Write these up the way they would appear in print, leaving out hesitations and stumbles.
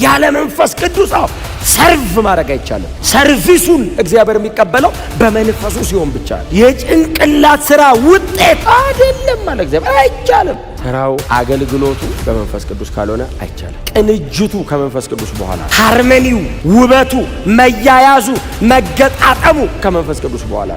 ያለ መንፈስ ቅዱስ ሰርቭ ማድረግ አይቻልም። ሰርቪሱን እግዚአብሔር የሚቀበለው በመንፈሱ ሲሆን ብቻ ነው። የጭንቅላት ስራ ውጤት አይደለም ማለት እግዚአብሔር አይቻልም። ስራው አገልግሎቱ በመንፈስ ቅዱስ ካልሆነ አይቻልም። ቅንጅቱ ከመንፈስ ቅዱስ በኋላ፣ ሃርመኒው፣ ውበቱ፣ መያያዙ፣ መገጣጠሙ ከመንፈስ ቅዱስ በኋላ።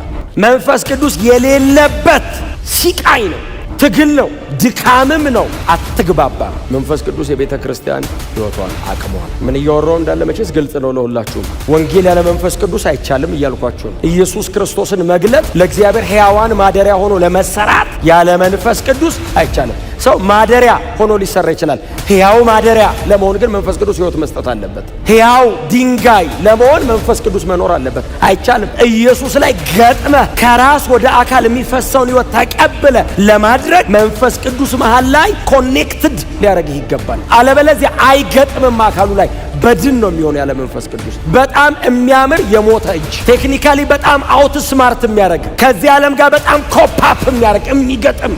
መንፈስ ቅዱስ የሌለበት ሲቃይ ነው፣ ትግል ነው፣ ድካምም ነው፣ አትግባባም። መንፈስ ቅዱስ የቤተ ክርስቲያን ሕይወቷን አቅሟል። ምን እያወራው እንዳለ መቼስ ግልጽ ነው ለሁላችሁም። ወንጌል ያለ መንፈስ ቅዱስ አይቻልም እያልኳችሁ ነው። ኢየሱስ ክርስቶስን መግለጥ ለእግዚአብሔር ሕያዋን ማደሪያ ሆኖ ለመሰራት ያለ መንፈስ ቅዱስ አይቻልም። ሰው ማደሪያ ሆኖ ሊሰራ ይችላል። ሕያው ማደሪያ ለመሆን ግን መንፈስ ቅዱስ ሕይወት መስጠት አለበት። ሕያው ድንጋይ ለመሆን መንፈስ ቅዱስ መኖር አለበት። አይቻልም። ኢየሱስ ላይ ገጥመህ ከራስ ወደ አካል የሚፈሰውን ሕይወት ተቀብለ ለማድረግ መንፈስ ቅዱስ መሃል ላይ ኮኔክትድ ሊያደርግህ ይገባል። አለበለዚያ አይገጥምም። አካሉ ላይ በድን ነው የሚሆነው ያለ መንፈስ ቅዱስ። በጣም የሚያምር የሞተ እጅ፣ ቴክኒካሊ በጣም አውት ስማርት የሚያደርግ ከዚህ ዓለም ጋር በጣም ኮፓፕ የሚያደርግ የሚገጥም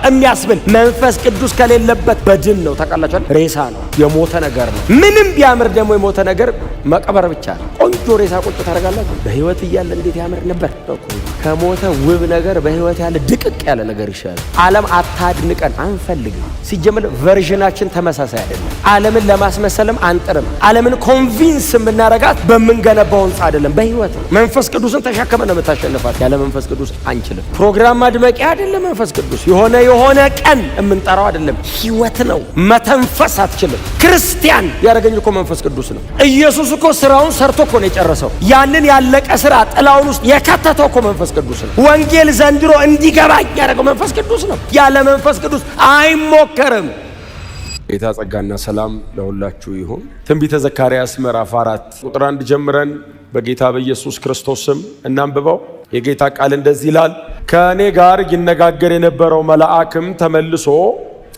የሚያስብል መንፈስ ቅዱስ ከሌለበት በድን ነው። ታውቃላችኋል፣ ሬሳ ነው፣ የሞተ ነገር ነው። ምንም ቢያምር ደግሞ የሞተ ነገር መቅበር ብቻ ነው። ቆንጆ ሬሳ ቁጭ ታደርጋላችሁ። በህይወት እያለ እንዴት ያምር ነበር። ከሞተ ውብ ነገር በህይወት ያለ ድቅቅ ያለ ነገር ይሻላል። ዓለም አታድንቀን አንፈልግም። ሲጀምር ቨርዥናችን ተመሳሳይ አይደለም። ዓለምን ለማስመሰልም አንጥርም። ዓለምን ኮንቪንስ የምናረጋት በምንገነባው ህንጻ አይደለም፣ በህይወት ነው። መንፈስ ቅዱስን ተሸክመን ነው የምታሸንፋት። ያለ መንፈስ ቅዱስ አንችልም። ፕሮግራም ማድመቂያ አይደለም መንፈስ ቅዱስ። የሆነ ቀን የምንጠራው አይደለም፣ ህይወት ነው። መተንፈስ አትችልም። ክርስቲያን ያደረገኝ እኮ መንፈስ ቅዱስ ነው። ኢየሱስ እኮ ስራውን ሰርቶ እኮ ነው የጨረሰው። ያንን ያለቀ ስራ ጥላውን ውስጥ የከተተው እኮ መንፈስ ቅዱስ ነው። ወንጌል ዘንድሮ እንዲገባኝ ያደረገው መንፈስ ቅዱስ ነው። ያለ መንፈስ ቅዱስ አይሞከርም። ጌታ ጸጋና ሰላም ለሁላችሁ ይሁን። ትንቢተ ዘካርያስ ምዕራፍ 4 ቁጥር 1 ጀምረን በጌታ በኢየሱስ ክርስቶስ ስም እናንብበው። የጌታ ቃል እንደዚህ ይላል። ከእኔ ጋር ይነጋገር የነበረው መልአክም ተመልሶ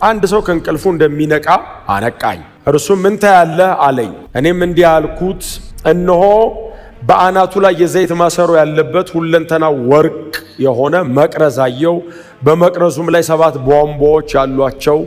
አንድ ሰው ከእንቅልፉ እንደሚነቃ አነቃኝ። እርሱም ምን ታያለህ አለኝ። እኔም እንዲህ አልኩት፣ እነሆ በአናቱ ላይ የዘይት ማሰሮ ያለበት ሁለንተና ወርቅ የሆነ መቅረዝ አየሁ። በመቅረዙም ላይ 7 ቧንቧዎች ያሏቸው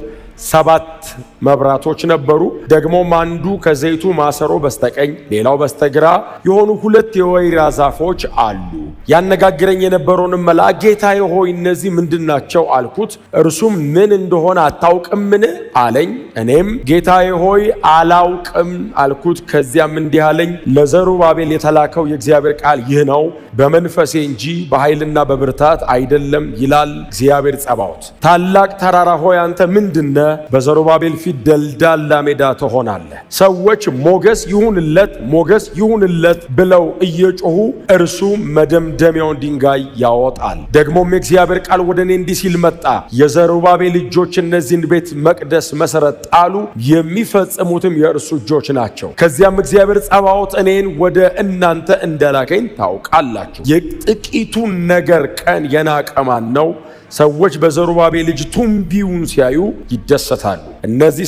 7 መብራቶች ነበሩ። ደግሞም አንዱ ከዘይቱ ማሰሮ በስተቀኝ ሌላው በስተግራ የሆኑ 2 የወይራ ዛፎች አሉ። ያነጋግረኝ የነበረውንም መልአክ ጌታዬ ሆይ እነዚህ ምንድናቸው አልኩት። እርሱም ምን እንደሆነ አታውቅምን አለኝ። እኔም ጌታዬ ሆይ አላውቅም አልኩት። ከዚያም እንዲህ አለኝ፣ ለዘሩባቤል የተላከው የእግዚአብሔር ቃል ይህ ነው፣ በመንፈሴ እንጂ በኃይልና በብርታት አይደለም ይላል እግዚአብሔር ጸባዖት። ታላቅ ተራራ ሆይ አንተ ምንድነ? በዘሩባቤል ፊት ደልዳላ ሜዳ ትሆናለህ። ሰዎች ሞገስ ይሁንለት፣ ሞገስ ይሁንለት ብለው እየጮሁ እርሱ መደምደሚያውን ድንጋይ ያወጣል። ደግሞም የእግዚአብሔር ቃል ወደ እኔ እንዲህ ሲል መጣ። የዘሩባቤል እጆች እነዚህን ቤት መቅደስ መሰረት ጣሉ፣ የሚፈጽሙትም የእርሱ እጆች ናቸው። ከዚያም እግዚአብሔር ጸባዖት እኔን ወደ እናንተ እንደላከኝ ታውቃላችሁ። የጥቂቱን ነገር ቀን የናቀ ማን ነው? ሰዎች በዘሩባቤል ልጅ ቱንቢውን ሲያዩ ይደሰታሉ። እነዚህ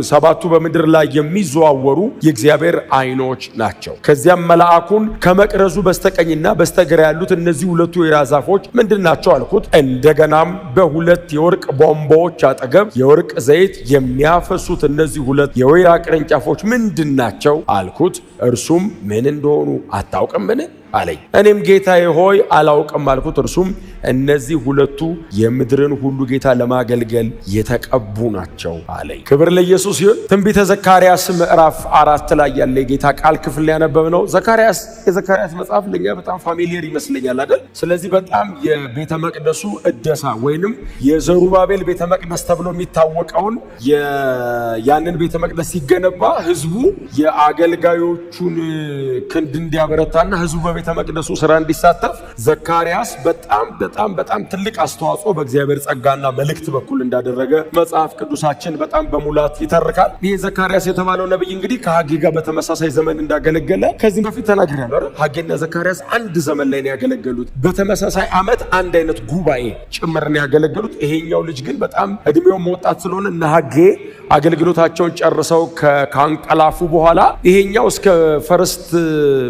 ሰባቱ በምድር ላይ የሚዘዋወሩ የእግዚአብሔር ዓይኖች ናቸው። ከዚያም መልአኩን ከመቅረዙ በስተቀኝና በስተግራ ያሉት እነዚህ 2 የወይራ ዛፎች ምንድናቸው አልኩት። እንደገናም በ2 የወርቅ ቧንቧዎች አጠገብ የወርቅ ዘይት የሚያፈሱት እነዚህ 2 የወይራ ቅርንጫፎች ምንድናቸው አልኩት። እርሱም ምን እንደሆኑ አታውቅምን አለኝ። እኔም ጌታዬ ሆይ አላውቅም አልኩት። እርሱም እነዚህ 2 የምድርን ሁሉ ጌታ ለማገልገል የተቀቡ ናቸው አለኝ። ክብር ለኢየሱስ ይሁን። ትንቢተ ዘካርያስ ምዕራፍ 4 ላይ ያለ የጌታ ቃል ክፍል ያነበብነው የዘካርያስ መጽሐፍ ለኛ በጣም ፋሚሊየር ይመስለኛል አይደል? ስለዚህ በጣም የቤተ መቅደሱ እደሳ ወይንም የዘሩባቤል ቤተ መቅደስ ተብሎ የሚታወቀውን ያንን ቤተ መቅደስ ሲገነባ ህዝቡ የአገልጋዮቹን ክንድ እንዲያበረታና ህዝቡ ቤተ መቅደሱ ስራ እንዲሳተፍ ዘካርያስ በጣም ትልቅ አስተዋጽኦ በእግዚአብሔር ጸጋና መልእክት በኩል እንዳደረገ መጽሐፍ ቅዱሳችን በጣም በሙላት ይተርካል። ይህ ዘካርያስ የተባለው ነብይ እንግዲህ ከሐጌ ጋር በተመሳሳይ ዘመን እንዳገለገለ ከዚህ በፊት ተናግሬያለሁ አይደል? ሐጌና ዘካርያስ አንድ ዘመን ላይ ነው ያገለገሉት። በተመሳሳይ ዓመት አንድ አይነት ጉባኤ ጭምር ነው ያገለገሉት። ይሄኛው ልጅ ግን በጣም እድሜው መውጣት ስለሆነ እነ ሐጌ አገልግሎታቸውን ጨርሰው ካንቀላፉ በኋላ ይሄኛው እስከ ፈርስት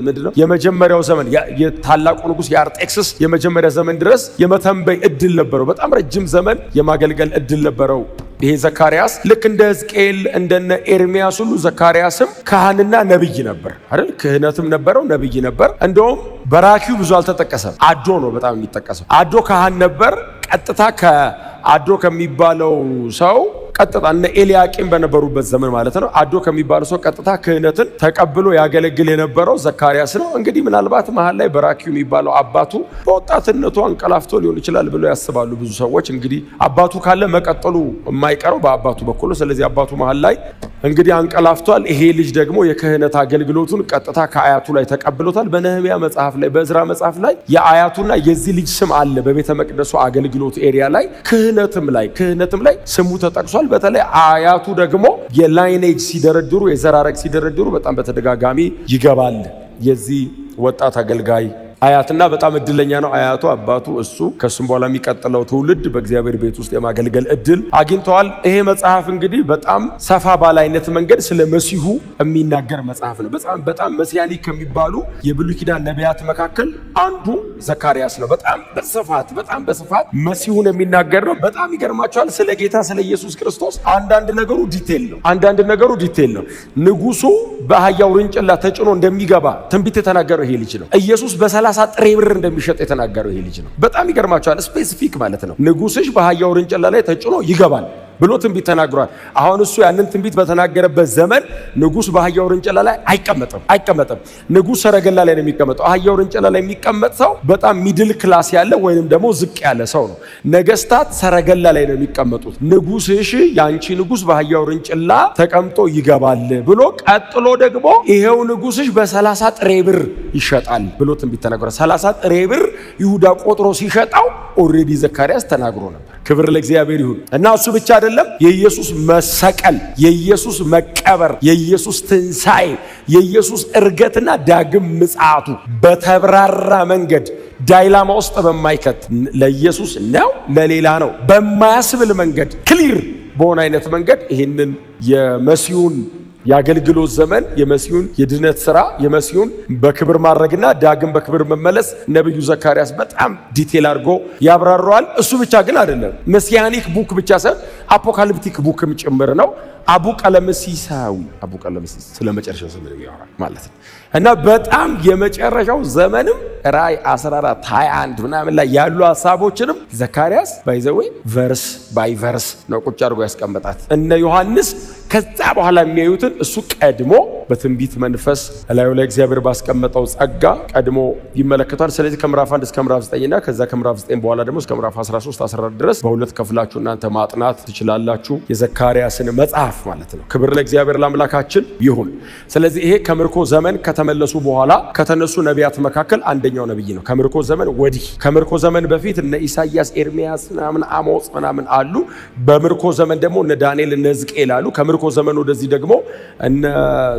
ምንድነው የመጀመሪያው ዘመን የታላቁ ንጉስ የአርጤክስስ የመጀመሪያ ዘመን ድረስ የመተንበይ እድል ነበረው። በጣም ረጅም ዘመን የማገልገል እድል ነበረው ይሄ ዘካርያስ ልክ እንደ ሕዝቅኤል እንደነ ኤርሚያስ ሁሉ ዘካርያስም ካህንና ነብይ ነበር አይደል? ክህነትም ነበረው፣ ነብይ ነበር። እንደውም በራኪው ብዙ አልተጠቀሰም። አዶ ነው በጣም የሚጠቀሰው። አዶ ካህን ነበር። ቀጥታ ከአዶ ከሚባለው ሰው ቀጥታ እነ ኤልያቂም በነበሩበት ዘመን ማለት ነው። አዶ ከሚባለው ሰው ቀጥታ ክህነትን ተቀብሎ ያገለግል የነበረው ዘካርያስ ነው። እንግዲህ ምናልባት መሀል ላይ በራኪው የሚባለው አባቱ በወጣትነቱ አንቀላፍቶ ሊሆን ይችላል ብለው ያስባሉ ብዙ ሰዎች። እንግዲህ አባቱ ካለ መቀጠሉ የማይቀረው በአባቱ በኩል። ስለዚህ አባቱ መሀል ላይ እንግዲህ አንቀላፍቷል። ይሄ ልጅ ደግሞ የክህነት አገልግሎቱን ቀጥታ ከአያቱ ላይ ተቀብሎታል። በነህምያ መጽሐፍ ላይ በእዝራ መጽሐፍ ላይ የአያቱና የዚህ ልጅ ስም አለ። በቤተ መቅደሱ አገልግሎት ኤሪያ ላይ ክህነትም ላይ ስሙ ተጠቅሷል። በተለይ አያቱ ደግሞ የላይኔጅ ሲደረድሩ የዘራረግ ሲደረድሩ በጣም በተደጋጋሚ ይገባል የዚህ ወጣት አገልጋይ አያትና በጣም እድለኛ ነው አያቱ አባቱ እሱ ከሱም በኋላ የሚቀጥለው ትውልድ በእግዚአብሔር ቤት ውስጥ የማገልገል እድል አግኝተዋል። ይሄ መጽሐፍ እንግዲህ በጣም ሰፋ ባለ አይነት መንገድ ስለ መሲሁ የሚናገር መጽሐፍ ነው። በጣም መሲያኒክ ከሚባሉ የብሉይ ኪዳን ነቢያት መካከል አንዱ ዘካርያስ ነው። በጣም በስፋት መሲሁን የሚናገር ነው። በጣም ይገርማቸዋል። ስለ ጌታ ስለ ኢየሱስ ክርስቶስ አንዳንድ ነገሩ ዲቴል ነው። ንጉሱ በአህያ ውርንጭላ ተጭኖ እንደሚገባ ትንቢት የተናገረው ይሄ ልጅ ነው። ኢየሱስ በ30 ጥሬ ብር እንደሚሸጥ የተናገረው ይሄ ልጅ ነው። በጣም ይገርማቸዋል። ስፔሲፊክ ማለት ነው። ንጉስሽ በአህያ ውርንጭላ ላይ ተጭኖ ይገባል ብሎ ትንቢት ተናግሯል። አሁን እሱ ያንን ትንቢት በተናገረበት ዘመን ንጉስ በአህያ ውርንጭላ ላይ አይቀመጥም። ንጉስ ሰረገላ ላይ ነው የሚቀመጠው። አህያ ውርንጭላ ላይ የሚቀመጥ ሰው በጣም ሚድል ክላስ ያለ ወይንም ደግሞ ዝቅ ያለ ሰው ነው። ነገስታት ሰረገላ ላይ ነው የሚቀመጡት። ንጉስሽ ያንቺ ንጉስ በአህያ ውርንጭላ ተቀምጦ ይገባል ብሎ ቀጥሎ ደግሞ ይሄው ንጉስሽ በ30 ጥሬ ብር ይሸጣል ብሎ ትንቢት ተናግሯል። 30 ጥሬ ብር ይሁዳ ቆጥሮ ሲሸጣው ኦሬዲ ዘካርያስ ተናግሮ ነበር። ክብር ለእግዚአብሔር ይሁን እና እሱ ብቻ አይደለም። የኢየሱስ መሰቀል፣ የኢየሱስ መቀበር፣ የኢየሱስ ትንሣኤ፣ የኢየሱስ እርገትና ዳግም ምጽአቱ በተብራራ መንገድ ዳይላማ ውስጥ በማይከት ለኢየሱስ ነው ለሌላ ነው በማያስብል መንገድ ክሊር በሆነ አይነት መንገድ ይህንን የመሲሁን የአገልግሎት ዘመን የመሲሁን የድነት ሥራ የመሲሁን በክብር ማድረግና ዳግም በክብር መመለስ ነብዩ ዘካርያስ በጣም ዲቴል አድርጎ ያብራራዋል። እሱ ብቻ ግን አይደለም። መሲያኒክ ቡክ ብቻ ሳይሆን አፖካሊፕቲክ ቡክም ጭምር ነው። አቡ ቀለምሲስ ስለመጨረሻው ዘመን ያወራል ማለት ነው እና በጣም የመጨረሻው ዘመንም ራእይ 14 21 ምናምን ላይ ያሉ ሐሳቦችንም ዘካርያስ ባይዘዌ ቨርስ ባይ ቨርስ ነው ቁጭ አድርጎ ያስቀመጣት። እነ ዮሐንስ ከዛ በኋላ የሚያዩትን እሱ ቀድሞ በትንቢት መንፈስ ላይ እግዚአብሔር ባስቀመጠው ጸጋ ቀድሞ ይመለከታል። ስለዚህ ከምዕራፍ 1 እስከ ምዕራፍ 9 እና ከዛ ከምዕራፍ 9 በኋላ ደግሞ እስከ ምዕራፍ 13 14 ድረስ በሁለት ከፍላችሁ እናንተ ማጥናት ትችላላችሁ የዘካርያስን መጽሐፍ ማለት ነው። ክብር ለእግዚአብሔር ለአምላካችን ይሁን። ስለዚህ ይሄ ከምርኮ ዘመን ከተመለሱ በኋላ ከተነሱ ነቢያት መካከል አንደኛው ነብይ ነው። ከምርኮ ዘመን ወዲህ ከምርኮ ዘመን በፊት እነ ኢሳይያስ፣ ኤርሚያስ፣ አሞጽ ምናምን አሉ። በምርኮ ዘመን ደግሞ እነ ዳንኤል፣ እነ ሕዝቅኤል አሉ። ከምርኮ ዘመን ወደዚህ ደግሞ እነ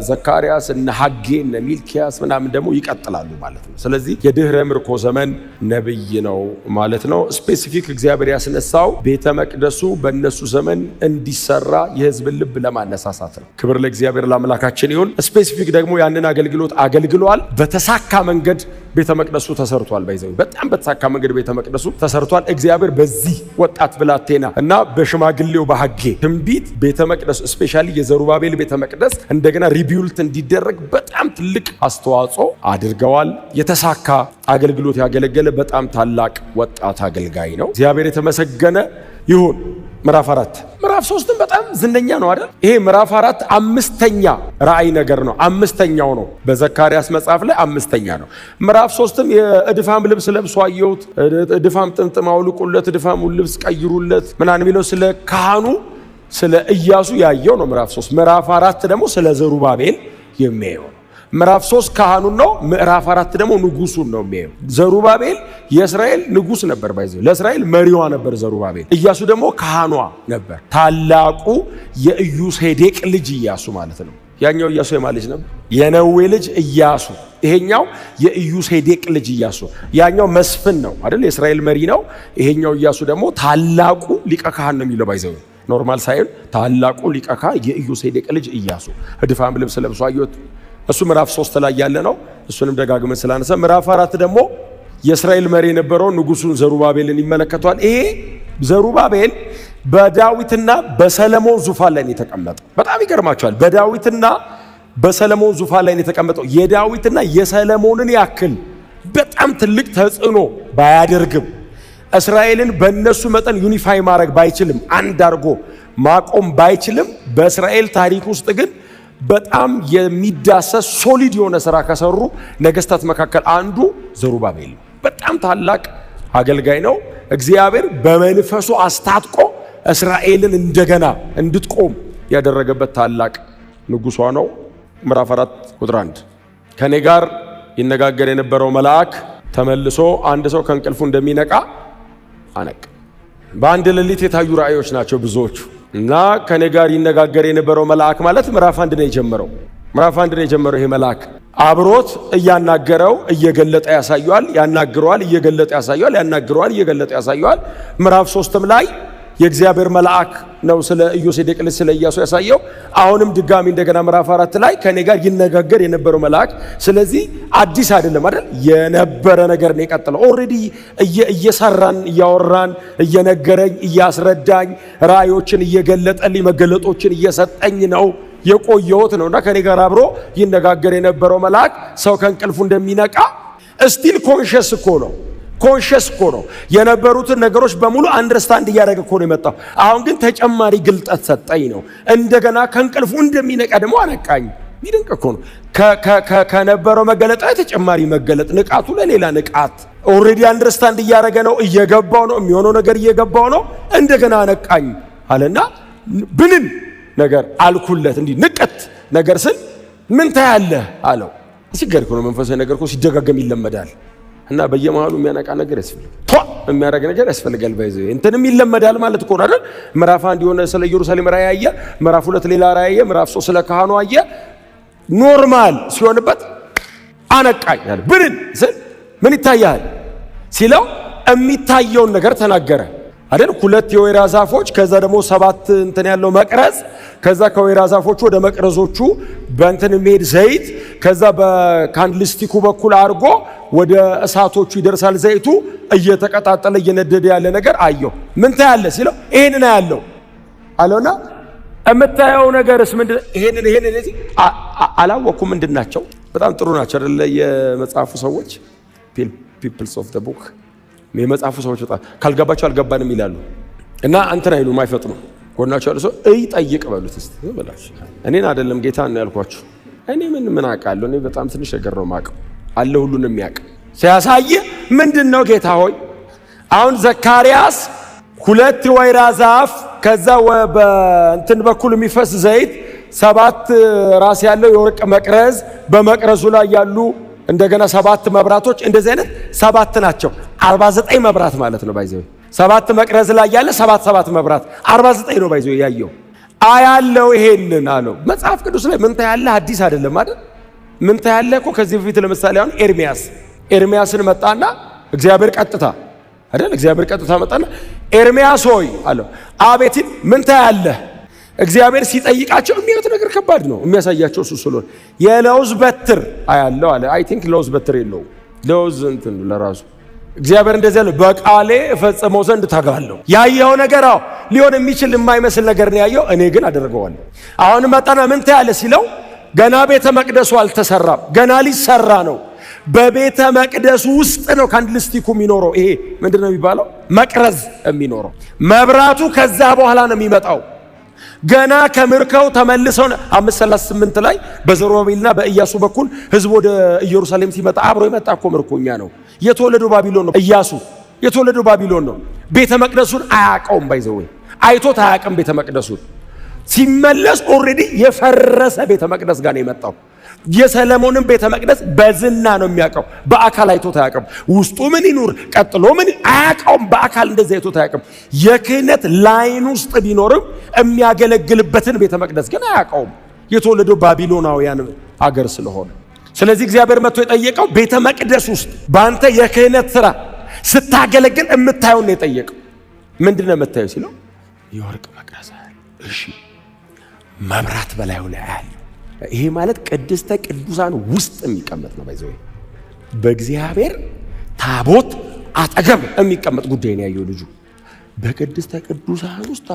ዘካርያስ፣ እነ ሐጌ፣ እነ ሚልኪያስ ምናምን ደግሞ ይቀጥላሉ ማለት ነው። ስለዚህ የድህረ ምርኮ ዘመን ነብይ ነው ማለት ነው። ስፔሲፊክ እግዚአብሔር ያስነሳው ቤተ መቅደሱ በእነሱ ዘመን እንዲሰራ የሕዝብን ልብ ለማነሳሳት ነው። ክብር ለእግዚአብሔር ለአምላካችን ይሁን። ስፔሲፊክ ደግሞ ያንን አገልግሎት አገልግሏል። በተሳካ መንገድ ቤተ መቅደሱ ተሰርቷል። በጣም በተሳካ መንገድ ቤተ መቅደሱ ተሰርቷል። እግዚአብሔር በዚህ ወጣት ብላቴና እና በሽማግሌው በሐጌ ትንቢት ቤተ መቅደሱ ስፔሻሊ የዘሩባቤል ቤተ መቅደስ እንደገና ሪቢውልት እንዲደረግ በጣም ትልቅ አስተዋጽኦ አድርገዋል። የተሳካ አገልግሎት ያገለገለ በጣም ታላቅ ወጣት አገልጋይ ነው። እግዚአብሔር የተመሰገነ ይሁን። ምዕራፍ 4 ምዕራፍ 3 በጣም ዝነኛ ነው አይደል? ይሄ ምዕራፍ 4 አምስተኛ ራእይ ነገር ነው። አምስተኛው ነው በዘካርያስ መጽሐፍ ላይ አምስተኛ ነው። ምዕራፍ 3ም የእድፋም ልብስ ለብሶ አየሁት፣ እድፋም ጥምጥም አውልቁለት፣ እድፋሙን ልብስ ቀይሩለት ምናምን የሚለው ስለ ካህኑ ስለ ኢያሱ ያየው ነው ምዕራፍ 3። ምዕራፍ 4 ደግሞ ስለ ዘሩባቤል የሚያየው ነው። ምዕራፍ 3 ካህኑን ነው። ምዕራፍ 4 ደግሞ ንጉሱን ነው የሚያየው። ዘሩባቤል የእስራኤል ንጉስ ነበር። ለእስራኤል መሪዋ ነበር ዘሩባቤል። ኢያሱ ደግሞ ካህኗ ነበር። ታላቁ የኢዩሴዴቅ ልጅ ኢያሱ ማለት ነው። ያኛው ኢያሱ የማን ልጅ ነበር? የነዌ ልጅ ኢያሱ። ይሄኛው የኢዩሴዴቅ ልጅ ኢያሱ። ያኛው መስፍን ነው አይደል? የእስራኤል መሪ ነው። ይሄኛው ኢያሱ ደግሞ ታላቁ ሊቀ ካህን ነው የሚለው ባይዘው ኖርማል ሳይሆን ታላቁ ሊቀ ካህን የኢዩሴዴቅ ልጅ ኢያሱ እድፋም ልብስ ለብሶ አየሁት። እሱ ምዕራፍ 3 ላይ ያለ ነው። እሱንም ደጋግመን ስላነሳ ምዕራፍ 4 ደግሞ የእስራኤል መሪ የነበረው ንጉሱን ዘሩባቤልን ይመለከቷል። ይሄ ዘሩባቤል በዳዊትና በሰለሞን ዙፋን ላይ ነው የተቀመጠው። በጣም ይገርማቸዋል። በዳዊትና በሰለሞን ዙፋን ላይ ነው የተቀመጠው። የዳዊትና የሰለሞንን ያክል በጣም ትልቅ ተጽዕኖ ባያደርግም እስራኤልን በእነሱ መጠን ዩኒፋይ ማድረግ ባይችልም አንድ አድርጎ ማቆም ባይችልም በእስራኤል ታሪክ ውስጥ ግን በጣም የሚዳሰስ ሶሊድ የሆነ ስራ ከሰሩ ነገስታት መካከል አንዱ ዘሩባቤል ነው። በጣም ታላቅ አገልጋይ ነው። እግዚአብሔር በመንፈሱ አስታጥቆ እስራኤልን እንደገና እንድትቆም ያደረገበት ታላቅ ንጉሷ ነው። ምዕራፍ 4 ቁጥር 1 ከኔ ጋር ይነጋገር የነበረው መልአክ ተመልሶ አንድ ሰው ከእንቅልፉ እንደሚነቃ አነቅ። በአንድ ሌሊት የታዩ ራእዮች ናቸው ብዙዎቹ እና ከኔ ጋር ይነጋገር የነበረው መልአክ ማለት ምዕራፍ 1 ነው የጀመረው። ምዕራፍ 1 ነው የጀመረው። ይሄ መልአክ አብሮት እያናገረው እየገለጠ ያሳየዋል፣ ያናግረዋል፣ እየገለጠ ያሳየዋል፣ ያናግረዋል፣ እየገለጠ ያሳየዋል። ምዕራፍ 3ም ላይ የእግዚአብሔር መልአክ ነው ስለ ኢዮሴዴቅ ልጅ ስለ ኢያሱ ያሳየው። አሁንም ድጋሚ እንደገና ምዕራፍ 4 ላይ ከኔ ጋር ይነጋገር የነበረው መልአክ። ስለዚህ አዲስ አይደለም አይደል? የነበረ ነገር ነው የቀጠለው። ኦሬዲ እየሰራን እያወራን እየነገረኝ እያስረዳኝ ራእዮችን እየገለጠልኝ መገለጦችን እየሰጠኝ ነው የቆየሁት ነውና ከኔ ጋር አብሮ ይነጋገር የነበረው መልአክ ሰው ከእንቅልፉ እንደሚነቃ ስቲል ኮንሽስ እኮ ነው። ኮንሽስ እኮ ነው። የነበሩትን ነገሮች በሙሉ አንደርስታንድ እያደረገ እኮ ነው የመጣው። አሁን ግን ተጨማሪ ግልጠት ሰጠኝ ነው። እንደገና ከእንቅልፉ እንደሚነቃ ደግሞ አነቃኝ። ይድንቅ እኮ ነው። ከነበረው መገለጥ ላይ ተጨማሪ መገለጥ፣ ንቃቱ ለሌላ ንቃት። ኦልሬዲ አንደርስታንድ እያደረገ ነው፣ እየገባው ነው፣ የሚሆነው ነገር እየገባው ነው። እንደገና አነቃኝ አለና ብንን ነገር አልኩለት። እንዲህ ንቀት ነገር ስል ምን ታያለህ አለው። ሲገርክ ነው መንፈሳዊ ነገር እኮ ሲደጋገም ይለመዳል እና በየመሃሉ የሚያነቃ ነገር ያስፈልጋል፣ የሚያደርግ ነገር ያስፈልጋል። ባይዘው እንትንም ይለመዳል ማለት እኮ ነው አይደል? ምዕራፍ 1 የሆነ ስለ ኢየሩሳሌም ራእይ አየ፣ ምዕራፍ 2 ሌላ ራእይ አየ፣ ምዕራፍ 3 ስለ ካህኑ አየ። ኖርማል ሲሆንበት አነቃኝ አለ። ብንን ስል ምን ይታያል ሲለው የሚታየውን ነገር ተናገረ አይደል? 2 የወይራ ዛፎች፣ ከዛ ደግሞ 7 እንትን ያለው መቅረዝ፣ ከዛ ከወይራ ዛፎቹ ወደ መቅረዞቹ በእንትን የሚሄድ ዘይት፣ ከዛ በካንድልስቲኩ በኩል አድርጎ ወደ እሳቶቹ ይደርሳል። ዘይቱ እየተቀጣጠለ እየነደደ ያለ ነገር አየሁ። ምን ታያለ ሲለው ይሄንን ያለው አለውና የምታየው ነገርስ ምንድን? ይሄንን እዚህ አላወኩም። ምንድን ናቸው? በጣም ጥሩ ናቸው አይደለ? የመጽሐፉ ሰዎች ፒፕልስ ኦፍ ዘ ቡክ የመጽሐፉ ሰዎች በጣም ካልገባቸው አልገባንም ይላሉ እና እንትን አይሉም፣ አይፈጥኑም። ጎናቸው ያለ ሰው ጠይቅ በሉት እስቲ በላሽ። እኔን አይደለም ጌታ ነው ያልኳችሁ። እኔ ምን አውቃለሁ? እኔ በጣም ትንሽ ነገር ነው የማውቀው። አለ ሁሉን የሚያውቅ ሲያሳይ ምንድን ነው ጌታ ሆይ? አሁን ዘካርያስ 2 ወይራ ዛፍ፣ ከዛ በእንትን በኩል የሚፈስ ዘይት፣ 7 ራስ ያለው የወርቅ መቅረዝ፣ በመቅረዙ ላይ ያሉ እንደገና 7 መብራቶች፣ እንደዚህ አይነት 7 ናቸው። 49 መብራት ማለት ነው። ባይዘው 7 መቅረዝ ላይ ያለ 7 መብራት 49 ነው። ባይዘው ያየው አያለው ይሄንን አለው። መጽሐፍ ቅዱስ ላይ ምን ታያለ? አዲስ አይደለም አይደል? ምን ታያለ እኮ ከዚህ በፊት ለምሳሌ አሁን ኤርሚያስን መጣና እግዚአብሔር ቀጥታ አይደል? እግዚአብሔር ቀጥታ መጣና ኤርሚያስ ሆይ አለው። አቤት ምን ታያለ? እግዚአብሔር ሲጠይቃቸው የሚያዩት ነገር ከባድ ነው። የሚያሳያቸው እሱ ስለሆነ የለውዝ በትር አያለው አለ። አይ ቲንክ ለውዝ በትር የለው ለውዝ እንትን ለራሱ እግዚአብሔር እንደዚህ ያለው በቃሌ እፈጽመው ዘንድ ተጋለሁ። ያየው ነገር ሊሆን የሚችል የማይመስል ነገር ነው ያየው። እኔ ግን አደርገዋለሁ። አሁን መጣና ምን ታያለ ሲለው ገና ቤተ መቅደሱ አልተሰራም፣ ገና ሊሰራ ነው። በቤተ መቅደሱ ውስጥ ነው ካንድልስቲኩ የሚኖረው። ይሄ ምንድነው የሚባለው? መቅረዝ የሚኖረው። መብራቱ ከዛ በኋላ ነው የሚመጣው። ገና ከምርከው ተመልሰው 538 ላይ በዘሩባቤልና በኢያሱ በኩል ህዝብ ወደ ኢየሩሳሌም ሲመጣ አብሮ የመጣ እኮ ምርኮኛ ነው። የተወለደው ባቢሎን ነው። ኢያሱ የተወለደው ባቢሎን ነው። ቤተ መቅደሱን አያውቀውም። ባይዘው አይቶት አያውቅም። ቤተ መቅደሱን ሲመለስ ኦሬዲ የፈረሰ ቤተ መቅደስ ጋር ነው የመጣው። የሰለሞንን ቤተ መቅደስ በዝና ነው የሚያውቀው። በአካል አይቶት አያውቅም። ውስጡ ምን ይኑር ቀጥሎ ምን አያውቀውም። በአካል እንደዚህ አይቶት አያውቅም። የክህነት ላይን ውስጥ ቢኖርም የሚያገለግልበትን ቤተ መቅደስ ግን አያውቀውም። የተወለደው ባቢሎናውያን አገር ስለሆነ ስለዚህ እግዚአብሔር መጥቶ የጠየቀው ቤተ መቅደስ ውስጥ በአንተ የክህነት ስራ ስታገለግል የምታየውን ነው የጠየቀው። ምንድነው የምታየው ሲለው የወርቅ መቅረዝ። እሺ መብራት በላዩ ላይ አለ። ይሄ ማለት ቅድስተ ቅዱሳን ውስጥ የሚቀመጥ ነው። ባይዘው በእግዚአብሔር ታቦት አጠገብ የሚቀመጥ ጉዳይ ነው ያየው ልጁ። በቅድስተ ቅዱሳን ውስጥ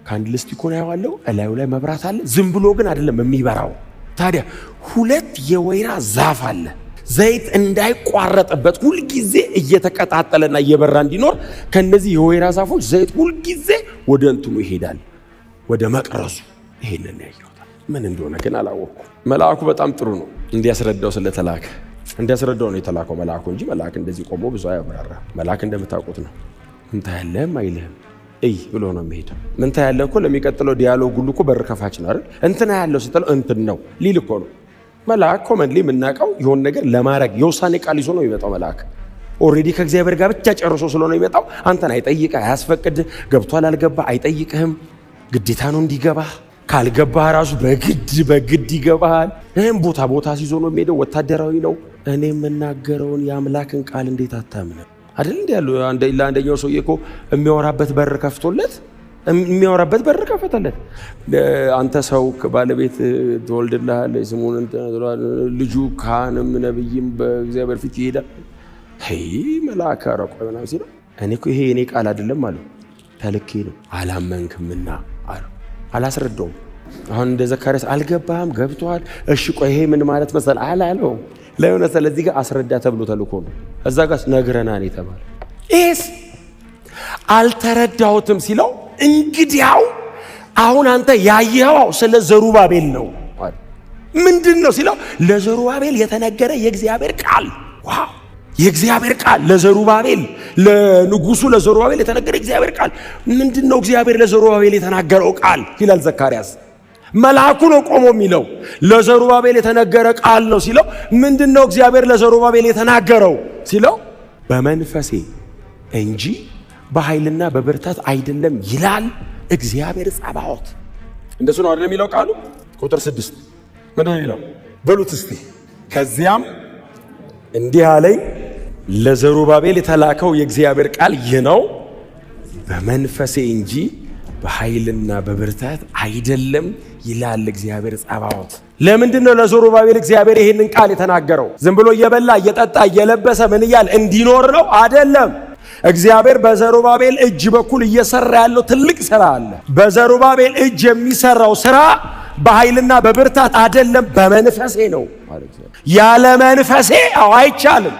ካንድልስቲኩን ያዋለው እላዩ ላይ መብራት አለ። ዝም ብሎ ግን አይደለም የሚበራው። ታዲያ 2 የወይራ ዛፍ አለ። ዘይት እንዳይቋረጥበት ሁልጊዜ እየተቀጣጠለና እየበራ እንዲኖር ከነዚህ የወይራ ዛፎች ዘይት ሁልጊዜ ወደ እንትኑ ይሄዳል፣ ወደ መቅረዙ። ይሄንን ያየሁት ምን እንደሆነ ግን አላወቅኩም። መልአኩ በጣም ጥሩ ነው እንዲያስረዳው ስለተላከ እንዲያስረዳው ነው የተላከው መልአኩ እንጂ መልአክ እንደዚህ ቆሞ ብዙ አያብራራ። መልአክ እንደምታውቁት ነው ምን ታያለህም አይልህም እይ ብሎ ነው የሚሄደው። ምን ታያለህ እኮ ለሚቀጥለው ዲያሎግ ሁሉ እኮ በር ከፋች ነው አይደል? እንትና ያለው ስትለው እንትን ነው ሊል እኮ ነው። መልአክ ኮመንሊ የምናውቀው የሆነ ነገር ለማድረግ የውሳኔ ቃል ይዞ ነው የሚመጣው። መልአክ ኦልሬዲ ከእግዚአብሔር ጋር ብቻ ጨርሶ ስለሆነ የሚመጣው አንተን አይጠይቅህ፣ አያስፈቅድ። ገብቷል አልገባ አይጠይቅህም። ግዴታ ነው እንዲገባህ። ካልገባህ ራሱ በግድ ይገባሃል። ይህም ቦታ ሲዞ ነው የሚሄደው። ወታደራዊ ነው። እኔ የምናገረውን የአምላክን ቃል እንዴት አታምንም አይደል? እንዴ ያለው ለአንደኛው ሰውዬ እኮ የሚያወራበት በር ከፍቶለት የሚያወራበት በር ከፈተለት። አንተ ሰው ባለቤት ትወልድልሃል፣ ስሙን ልጁ ካህንም ነብይም በእግዚአብሔር ፊት ይሄዳል። መልአክ አረቆ ምናምን ሲለው እኔ እኮ ይሄ የኔ ቃል አይደለም አለው። ተልኬ ነው አላመንክምና አለው። አላስረዳውም። አሁን እንደ ዘካርያስ አልገባህም፣ ገብቶሃል። እሺ ቆይ ይሄ ምን ማለት መሰል አላለው። ለሆነ ስለዚህ ጋር አስረዳ ተብሎ ተልኮ ነው። እዛ ጋር ነግረናን የተባለ ኢስ አልተረዳሁትም ሲለው እንግዲያው አሁን አንተ ያየኸው ስለ ዘሩባቤል ነው። ምንድን ነው ሲለው ለዘሩባቤል የተነገረ የእግዚአብሔር ቃል። ዋው! የእግዚአብሔር ቃል ለዘሩባቤል ለንጉሱ ለዘሩባቤል የተነገረ የእግዚአብሔር ቃል ምንድን ነው? እግዚአብሔር ለዘሩባቤል የተናገረው ቃል ይላል ዘካርያስ። መልአኩ ነው ቆሞ የሚለው ለዘሩባቤል የተነገረ ቃል ነው ሲለው ምንድን ነው እግዚአብሔር ለዘሩባቤል የተናገረው ሲለው በመንፈሴ እንጂ በኃይልና በብርታት አይደለም ይላል እግዚአብሔር ጸባዖት። እንደሱ ነው አይደለም የሚለው ቃሉ። ቁጥር 6 ምንድነው የሚለው? በሉት እስቲ። ከዚያም እንዲህ አለኝ፣ ለዘሩባቤል የተላከው የእግዚአብሔር ቃል ይህ ነው፣ በመንፈሴ እንጂ በኃይልና በብርታት አይደለም ይላል እግዚአብሔር ጸባዖት። ለምንድን ነው ለዘሩባቤል እግዚአብሔር ይህንን ቃል የተናገረው? ዝም ብሎ እየበላ እየጠጣ እየለበሰ ምን እያል እንዲኖር ነው? አይደለም። እግዚአብሔር በዘሩባቤል እጅ በኩል እየሰራ ያለው ትልቅ ስራ አለ። በዘሩባቤል እጅ የሚሰራው ስራ በኃይልና በብርታት አይደለም፣ በመንፈሴ ነው። ያለ መንፈሴ አይቻልም።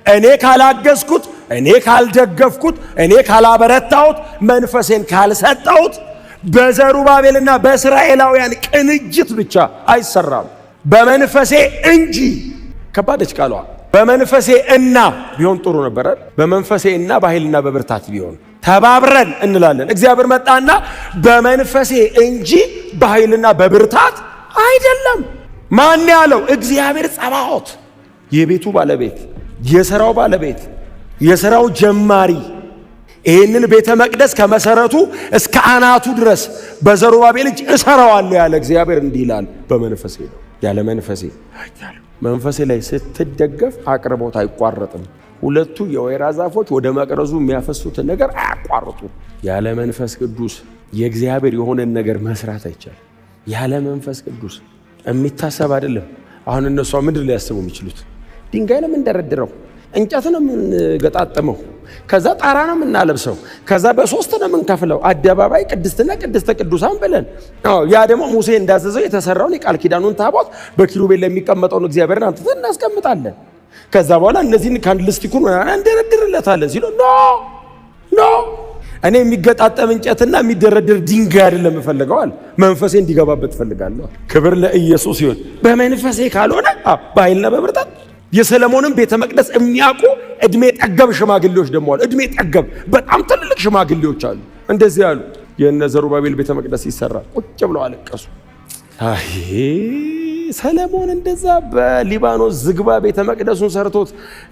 እኔ ካላገዝኩት፣ እኔ ካልደገፍኩት፣ እኔ ካላበረታሁት፣ መንፈሴን ካልሰጠሁት በዘሩባቤልና በእስራኤላውያን ቅንጅት ብቻ አይሰራም። በመንፈሴ እንጂ ከባደች ቃሏ። በመንፈሴ እና ቢሆን ጥሩ ነበር። በመንፈሴ እና በኃይልና በብርታት ቢሆን ተባብረን እንላለን። እግዚአብሔር መጣና በመንፈሴ እንጂ በኃይልና በብርታት አይደለም። ማን ያለው? እግዚአብሔር ጸባዖት፣ የቤቱ ባለቤት፣ የሥራው ባለቤት፣ የሥራው ጀማሪ። ይህንን ቤተ መቅደስ ከመሰረቱ እስከ አናቱ ድረስ በዘሩባቤል እጅ እሰራዋለሁ ያለ እግዚአብሔር እንዲህ ይላል፣ በመንፈሴ ነው። ያለ መንፈሴ መንፈሴ ላይ ስትደገፍ አቅርቦት አይቋረጥም። ሁለቱ የወይራ ዛፎች ወደ መቅረዙ የሚያፈሱትን ነገር አያቋርጡ። ያለ መንፈስ ቅዱስ የእግዚአብሔር የሆነን ነገር መስራት አይቻልም። ያለ መንፈስ ቅዱስ የሚታሰብ አይደለም። አሁን እነሱ ምንድን ላይ ያስቡ የሚችሉት? ድንጋይ ነው የምንደረድረው፣ እንጨት ነው የምንገጣጥመው፣ ከዛ ጣራ ነው የምናለብሰው፣ ከዛ በሶስት ነው የምንከፍለው አደባባይ ቅድስትና ቅድስተ ቅዱሳን ብለን። ያ ደግሞ ሙሴ እንዳዘዘው የተሰራውን የቃል ኪዳኑን ታቦት በኪሩቤል ላይ የሚቀመጠውን እግዚአብሔርን አምጥተን እናስቀምጣለን። ከዛ በኋላ እነዚህን ካንድልስቲኩን እንደረድርለታለን ሲሉ ኖ እኔ የሚገጣጠም እንጨትና የሚደረድር ድንጋይ አይደለም እፈልገዋል፣ መንፈሴ እንዲገባበት እፈልጋለሁ። ክብር ለኢየሱስ ይሁን። በመንፈሴ ካልሆነ በኃይልና በብርታት የሰለሞንን ቤተ መቅደስ የሚያውቁ እድሜ ጠገብ ሽማግሌዎች ደግሞ አሉ። እድሜ ጠገብ በጣም ትልልቅ ሽማግሌዎች አሉ። እንደዚህ አሉ። የነ ዘሩባቤል ቤተ መቅደስ ይሰራ ቁጭ ብለው አለቀሱ። አይ ሰለሞን እንደዛ በሊባኖስ ዝግባ ቤተ መቅደሱን ሰርቶት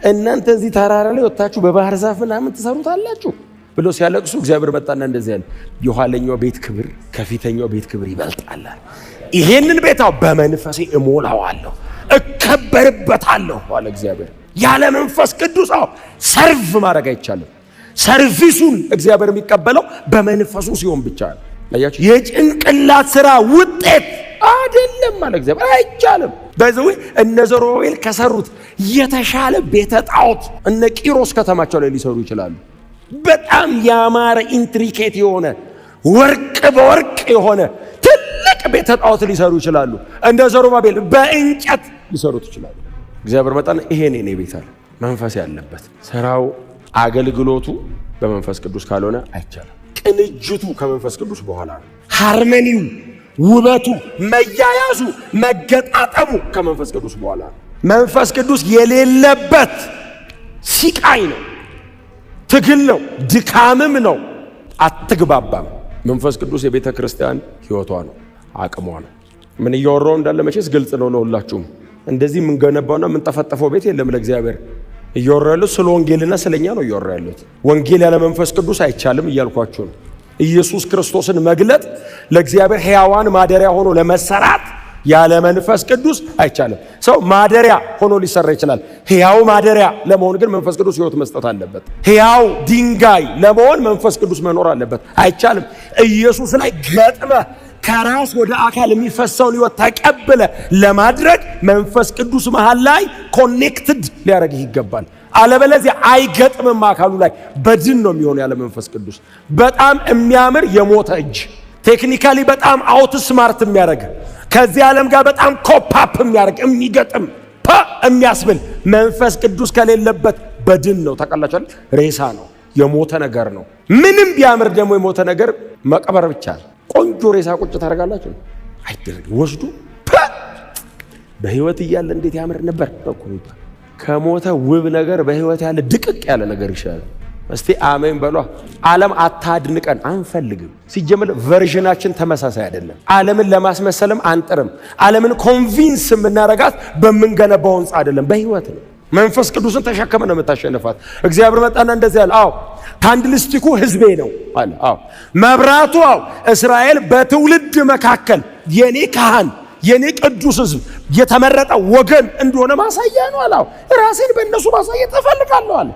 እናንተ እዚህ ተራራ ላይ ወጣችሁ በባህር ዛፍ ምናምን ትሰሩታላችሁ ብለው ሲያለቅሱ እግዚአብሔር መጣና እንደዚህ ያለ የኋለኛው ቤት ክብር ከፊተኛው ቤት ክብር ይበልጣል። ይሄንን ቤታው በመንፈሴ እሞላዋለሁ እከበርበታለሁ አለ እግዚአብሔር። ያለ መንፈስ ቅዱስ ሰርቭ ማድረግ አይቻልም። ሰርቪሱን እግዚአብሔር የሚቀበለው በመንፈሱ ሲሆን ብቻ ነው። አያችሁ፣ የጭንቅላት ስራ ውጤት አይደለም ማለት እግዚአብሔር አይቻልም። በዚህ እነ ዘሩባቤል ከሰሩት የተሻለ ቤተ ጣዖት እነ ቂሮስ ከተማቸው ላይ ሊሰሩ ይችላሉ። በጣም ያማረ ኢንትሪኬት የሆነ ወርቅ በወርቅ የሆነ ትልቅ ቤተ ጣዖት ሊሰሩ ይችላሉ። እንደ ዘሩባቤል በእንጨት ሊሰሩት ይችላሉ። እግዚአብሔር መጣና ይሄን የኔ ቤት አለ። መንፈስ ያለበት ስራው አገልግሎቱ በመንፈስ ቅዱስ ካልሆነ አይቻልም። ቅንጅቱ ከመንፈስ ቅዱስ በኋላ ነው። ሃርመኒው፣ ውበቱ፣ መያያዙ፣ መገጣጠሙ ከመንፈስ ቅዱስ በኋላ ነው። መንፈስ ቅዱስ የሌለበት ሲቃይ ነው፣ ትግል ነው፣ ድካምም ነው፣ አትግባባም። መንፈስ ቅዱስ የቤተ ክርስቲያን ሕይወቷ ነው፣ አቅሟ ነው። ምን እያወራው እንዳለ መቼስ ግልጽ ነው ለሁላችሁም። እንደዚህ የምንገነባውና የምንጠፈጠፈው ቤት የለም ለእግዚአብሔር። እያወራው ያለው ስለ ወንጌልና ስለኛ ነው እያወራው ያለው። ወንጌል ያለ መንፈስ ቅዱስ አይቻልም እያልኳችሁ ነው። ኢየሱስ ክርስቶስን መግለጥ ለእግዚአብሔር ሕያዋን ማደሪያ ሆኖ ለመሰራት ያለ መንፈስ ቅዱስ አይቻልም። ሰው ማደሪያ ሆኖ ሊሰራ ይችላል። ሕያው ማደሪያ ለመሆን ግን መንፈስ ቅዱስ ሕይወት መስጠት አለበት። ሕያው ድንጋይ ለመሆን መንፈስ ቅዱስ መኖር አለበት። አይቻልም። ኢየሱስ ላይ ገጥመ ከራስ ወደ አካል የሚፈሰውን ሕይወት ተቀብለ ለማድረግ መንፈስ ቅዱስ መሃል ላይ ኮኔክትድ ሊያደርግህ ይገባል። አለበለዚያ አይገጥምም። አካሉ ላይ በድን ነው የሚሆነው ያለ መንፈስ ቅዱስ። በጣም የሚያምር የሞተ እጅ ቴክኒካሊ በጣም አውት ስማርት የሚያደርግ ከዚህ ዓለም ጋር በጣም ኮፓፕ የሚያደርግ የሚገጥም የሚያስብል መንፈስ ቅዱስ ከሌለበት በድን ነው። ታውቃላችኋል? ሬሳ ነው፣ የሞተ ነገር ነው። ምንም ቢያምር ደግሞ የሞተ ነገር መቅበር ብቻ ነው። ቆንጆ ሬሳ ቁጭ ታደርጋላችሁ? አይደረግም። ወስዱ በህይወት እያለ እንዴት ያምር ነበር እኮ። ከሞተ ውብ ነገር በህይወት ያለ ድቅቅ ያለ ነገር ይሻላል። እስቲ አሜን በሏ። ዓለም አታድንቀን አንፈልግም። ሲጀምር ቨርዥናችን ተመሳሳይ አይደለም። ዓለምን ለማስመሰልም አንጥርም። ዓለምን ኮንቪንስ የምናረጋት በምንገነባው ህንጻ አይደለም፣ በህይወት ነው። መንፈስ ቅዱስን ተሸከመ ነው የምታሸንፋት። እግዚአብሔር መጣና እንደዚህ ያለ ካንድልስቲኩ ህዝቤ ነው አለ። መብራቱ እስራኤል በትውልድ መካከል የኔ ካህን የኔ ቅዱስ ህዝብ የተመረጠ ወገን እንደሆነ ማሳያ ነው አለ። ራሴን በእነሱ ማሳየት እፈልጋለሁ አለ።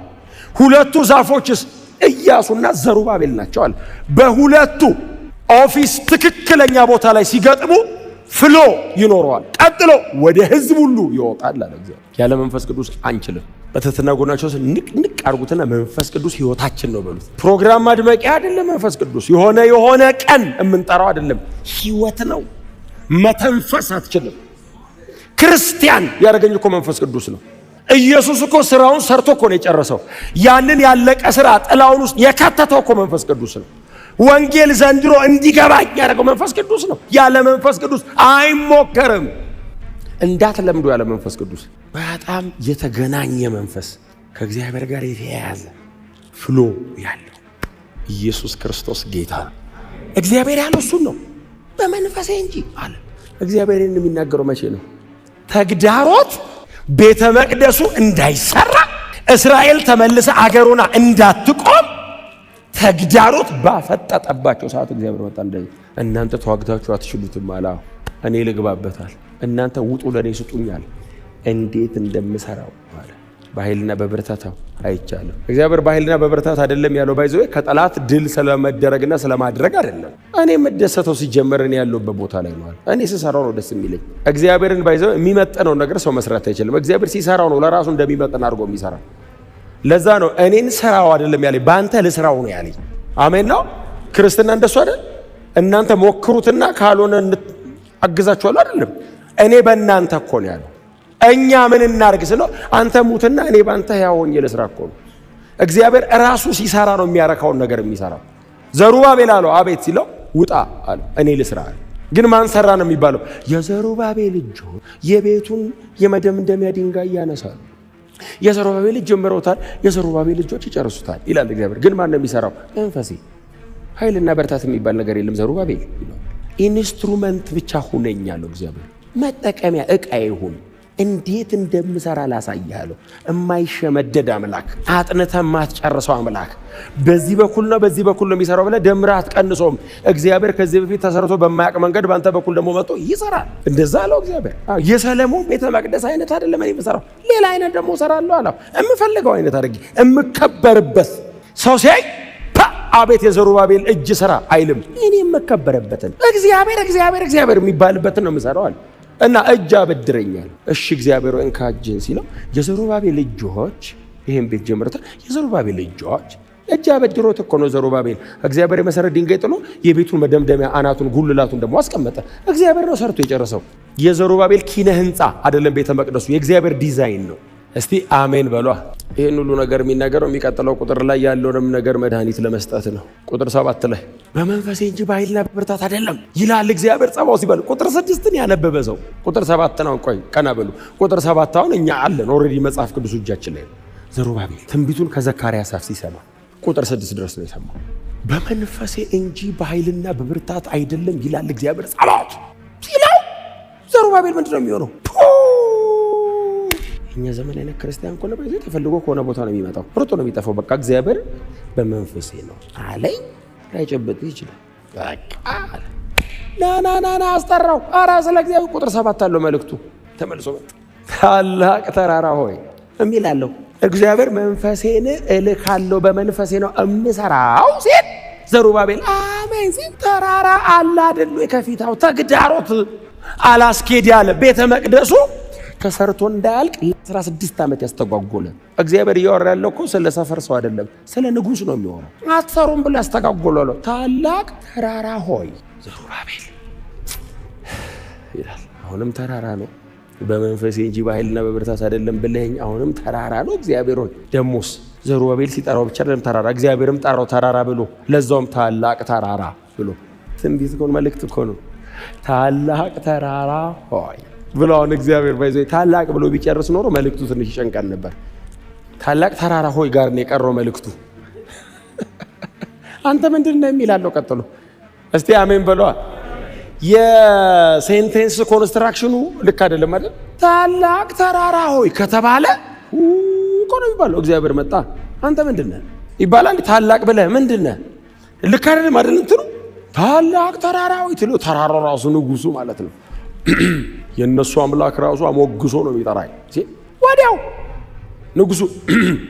ሁለቱ ዛፎችስ ኢያሱና ዘሩባቤል ናቸው አለ። በሁለቱ ኦፊስ ትክክለኛ ቦታ ላይ ሲገጥሙ ፍሎ ይኖረዋል። ቀጥሎ ወደ ህዝብ ሁሉ ይወጣል አለ እግዚአብሔር። ያለ መንፈስ ቅዱስ አንችልም። በትህትና ጎናቸው ንቅ አርጉትና መንፈስ ቅዱስ ህይወታችን ነው በሉት። ፕሮግራም ማድመቂያ አይደለም። መንፈስ ቅዱስ የሆነ ቀን የምንጠራው አይደለም፣ ህይወት ነው። መተንፈስ አትችልም። ክርስቲያን ያደረገኝ እኮ መንፈስ ቅዱስ ነው። ኢየሱስ እኮ ስራውን ሰርቶ እኮ ነው የጨረሰው። ያንን ያለቀ ስራ ጥላውን ውስጥ የከተተው እኮ መንፈስ ቅዱስ ነው። ወንጌል ዘንድሮ እንዲገባኝ ያደረገው መንፈስ ቅዱስ ነው። ያለ መንፈስ ቅዱስ አይሞከርም። እንዳትለምዱ ያለ መንፈስ ቅዱስ በጣም የተገናኘ መንፈስ ከእግዚአብሔር ጋር የተያያዘ ፍሎ ያለው ኢየሱስ ክርስቶስ ጌታ ነው። እግዚአብሔር ያለው እሱን ነው። በመንፈሴ እንጂ አለ። እግዚአብሔርን የሚናገረው መቼ ነው? ተግዳሮት ቤተ መቅደሱ እንዳይሰራ እስራኤል ተመልሰ አገሩና እንዳትቆም ተግዳሮት ባፈጠጠባቸው ሰዓት እግዚአብሔር መጣ። እንደዚህ እናንተ ተዋግታችሁ አትችሉትም አለ። እኔ ልግባበታል። እናንተ ውጡ ለኔ ስጡኛል። እንዴት እንደምሰራው አለ። በኃይልና በብርታት አይቻልም። እግዚአብሔር በኃይልና በብርታት አይደለም ያለው። ባይዘው ከጠላት ድል ስለመደረግና ስለማድረግ አይደለም። እኔ የምደሰተው ሲጀመር እኔ ያለሁበት ቦታ ላይ ነው። እኔ ስሰራው ነው ደስ የሚለኝ። እግዚአብሔርን ባይዘው የሚመጥነው ነገር ሰው መስራት አይችልም። እግዚአብሔር ሲሰራው ነው ለራሱ እንደሚመጥን አድርጎ የሚሰራ። ለዛ ነው እኔን ስራው አይደለም ያለኝ፣ ባንተ ልስራው ነው ያለኝ። አሜን ነው። ክርስትና እንደሱ አይደል? እናንተ ሞክሩትና ካልሆነ አግዛችኋለሁ አይደለም። እኔ በእናንተ እኮ ነው ያለው። እኛ ምን እናርግ ስለው አንተ ሙትና እኔ ባንተ ሕያው ሆኜ ልስራ እኮ ነው። እግዚአብሔር ራሱ ሲሰራ ነው የሚያረካውን ነገር የሚሰራው። ዘሩባቤል አለው አቤት ሲለው ውጣ አለ። እኔ ልስራ አለ። ግን ማን ሰራ ነው የሚባለው? የዘሩባቤል እጆች የቤቱን የመደምደሚያ ድንጋይ ያነሳሉ። የዘሩባቤል እጅ ጀምረውታል፣ የዘሩባቤል እጆች ይጨርሱታል ይላል እግዚአብሔር። ግን ማን ነው የሚሰራው? መንፈሴ። ኃይልና በርታት የሚባል ነገር የለም። ዘሩባቤል ኢንስትሩመንት ብቻ ሁነኛለሁ። እግዚአብሔር መጠቀሚያ ዕቃዬ ሁን። እንዴት እንደምሰራ ላሳያለሁ። የማይሸመደድ አምላክ፣ አጥንተ ማትጨርሰው አምላክ። በዚህ በኩል ነው በዚህ በኩል ነው የሚሰራው ብለህ ደምረህ አትቀንሶም። እግዚአብሔር ከዚህ በፊት ተሰርቶ በማያውቅ መንገድ ባንተ በኩል ደግሞ መጥቶ ይሰራል። እንደዛ አለው እግዚአብሔር። የሰለሞን ቤተ መቅደስ አይነት አይደለም እኔ የምሰራው፣ ሌላ አይነት ደግሞ እሰራለሁ አለው። የምፈልገው አይነት አድርጌ የምከበርበት ሰው ሲያይ አቤት የዘሩባቤል እጅ ስራ አይልም። እኔ የምከበርበትን እግዚአብሔር የሚባልበትን ነው የምሰራው አለ። እና እጅ አበድረኛል። እሺ እግዚአብሔር እንካ እጅህን ሲለው የዘሩባቤል እጆች ይሄን ቤት ጀምረታል። የዘሩባቤል እጆች እጅ አበጅሮት እኮ ነው ዘሩባቤል። እግዚአብሔር የመሰረት ድንጋይ ጥሎ የቤቱን መደምደሚያ አናቱን ጉልላቱን ደግሞ አስቀመጠ። እግዚአብሔር ነው ሰርቶ የጨረሰው። የዘሩባቤል ኪነ ህንፃ አይደለም ቤተ መቅደሱ፣ የእግዚአብሔር ዲዛይን ነው። እስቲ አሜን በሏ። ይህን ሁሉ ነገር የሚናገረው የሚቀጥለው ቁጥር ላይ ያለውንም ነገር መድኃኒት ለመስጠት ነው። ቁጥር 7 ላይ በመንፈሴ እንጂ በኃይልና በብርታት አይደለም ይላል እግዚአብሔር ጸባኦት ሲባል ቁጥር 6ን ያነበበ ሰው ቁጥር 7 ነው። ቆይ ቀና በሉ። ቁጥር 7 አሁን እኛ አለን ኦልሬዲ መጽሐፍ ቅዱስ እጃችን ላይ ነው። ዘሩባቤል ትንቢቱን ከዘካርያስ አፍ ሲሰማ ቁጥር 6 ድረስ ነው የሰማው። በመንፈሴ እንጂ በኃይልና በብርታት አይደለም ይላል እግዚአብሔር ጸባኦት ሲለው ዘሩባቤል ምንድን ነው የሚሆነው? እኛ ዘመን አይነት ክርስቲያን ኮነ በዚህ ተፈልጎ ከሆነ ቦታ ነው የሚመጣው፣ ሩጦ ነው የሚጠፋው። በቃ እግዚአብሔር በመንፈሴ ነው አለኝ ላይጨበጥ ይችላል። በቃ ና አስጠራው። ኧረ ስለ እግዚአብሔር ቁጥር 7 አለው መልእክቱ ተመልሶ መጣ። ታላቅ ተራራ ሆይ እሚላለሁ እግዚአብሔር መንፈሴን እልካለሁ በመንፈሴ ነው እምሰራው ሲል ዘሩባቤል አሜን ሲል ተራራ አለ አይደል ከፊታው ተግዳሮት አላስኬድ ያለ ቤተ መቅደሱ ተሰርቶ እንዳያልቅ ለ16 ዓመት ያስተጓጎለ እግዚአብሔር እያወራ ያለው እኮ ስለ ሰፈር ሰው አይደለም፣ ስለ ንጉሥ ነው የሚወራው። አትሰሩም ብሎ ያስተጓጎለው ታላቅ ተራራ ሆይ ዘሩባቤል ይላል። አሁንም ተራራ ነው። በመንፈሴ እንጂ በኃይልና በብርታት አይደለም ብለኸኝ አሁንም ተራራ ነው እግዚአብሔር ሆይ። ደሞስ ዘሩባቤል ሲጠራው ብቻ አይደለም ተራራ፣ እግዚአብሔርም ጠራው ተራራ ብሎ፣ ለዛውም ታላቅ ተራራ ብሎ። ትንቢት እኮ መልእክት እኮ ነው። ታላቅ ተራራ ሆይ ብለውን እግዚአብሔር ባይዞ ታላቅ ብሎ ቢጨርስ ኖሮ መልእክቱ ትንሽ ይጨንቃል ነበር። ታላቅ ተራራ ሆይ ጋር ነው የቀረው መልእክቱ። አንተ ምንድነው የሚላለው ቀጥሎ? እስቲ አሜን በሏ። የሴንቴንስ ኮንስትራክሽኑ ልክ አይደለም አይደል? ታላቅ ተራራ ሆይ ከተባለ እኮ ነው የሚባለው። እግዚአብሔር መጣ አንተ ምንድነህ ይባላል። ታላቅ ብለህ ምንድነህ? ልክ አይደለም አይደል? እንትኑ ታላቅ ተራራ ሆይ ትሎ ተራራው ራሱ ንጉሱ ማለት ነው። የነሱ አምላክ ራሱ አሞግሶ ነው የሚጠራኝ። ወዲያው ንጉሱ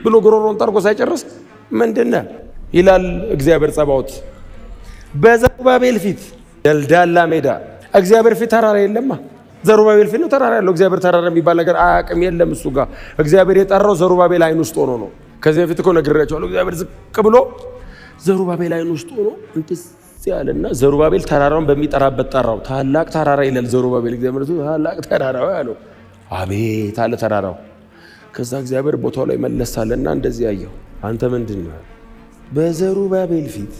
ብሎ ግሮሮን ጠርጎ ሳይጨርስ ምንድነህ ይላል እግዚአብሔር ጸባኦት። በዘሩባቤል ፊት ደልዳላ ሜዳ፣ እግዚአብሔር ፊት ተራራ የለማ። ዘሩባቤል ፊት ነው ተራራ ያለው። እግዚአብሔር ተራራ የሚባል ነገር አያውቅም፣ የለም እሱ ጋር። እግዚአብሔር የጠራው ዘሩባቤል አይን ውስጥ ሆኖ ነው። ከዚህ በፊት እኮ ነግሬያቸዋለሁ። እግዚአብሔር ዝቅ ብሎ ዘሩባቤል አይን ውስጥ ሆኖ ያለና ዘሩባቤል ተራራውን በሚጠራበት ጠራው። ታላቅ ተራራ ይላል ዘሩባቤል። እግዚአብሔር ታላቅ ተራራው ያለው አቤት አለ ተራራው። ከዛ እግዚአብሔር ቦታው ላይ መለሳለና እንደዚህ ያየው አንተ ምንድነው? በዘሩባቤል ፊት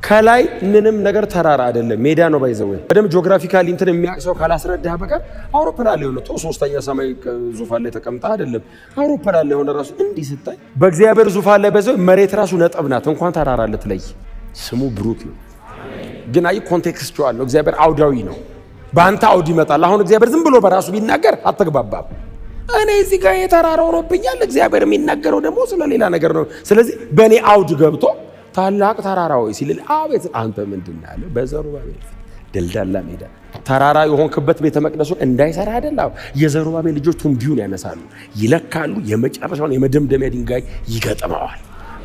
ከላይ ምንም ነገር ተራራ አይደለም ሜዳ ነው። ባይዘው በደም ጂኦግራፊካሊ እንትን የሚያቅሰው ካላስረዳህ በቀር አውሮፕላን ላይ ሆነ ሶስተኛ ሰማይ ዙፋን ላይ ተቀምጣ አይደለም። አውሮፕላን ላይ ሆነ ራሱ እንዲህ ስታይ በእግዚአብሔር ዙፋን ላይ ባይዘው መሬት ራሱ ነጥብ ናት። እንኳን ተራራ ልትለይ ስሙ ብሩክ ነው። ግን አይ ኮንቴክስቹዋል ነው። እግዚአብሔር አውዳዊ ነው። በአንተ አውድ ይመጣል። አሁን እግዚአብሔር ዝም ብሎ በራሱ ቢናገር አትግባባም። እኔ እዚህ ጋር የተራራው ሆኖብኛል፣ እግዚአብሔር የሚናገረው ደግሞ ስለሌላ ነገር ነው። ስለዚህ በእኔ አውድ ገብቶ ታላቅ ተራራ ሆይ ሲል አቤት አንተ ምንድን ያለ በዘሩባቤል ደልዳላ ሜዳ ተራራ የሆንክበት ቤተ መቅደሱን እንዳይሰራ አይደል? የዘሩባቤል ልጆች ቱንቢውን ያነሳሉ፣ ይለካሉ፣ የመጨረሻውን የመደምደሚያ ድንጋይ ይገጥመዋል።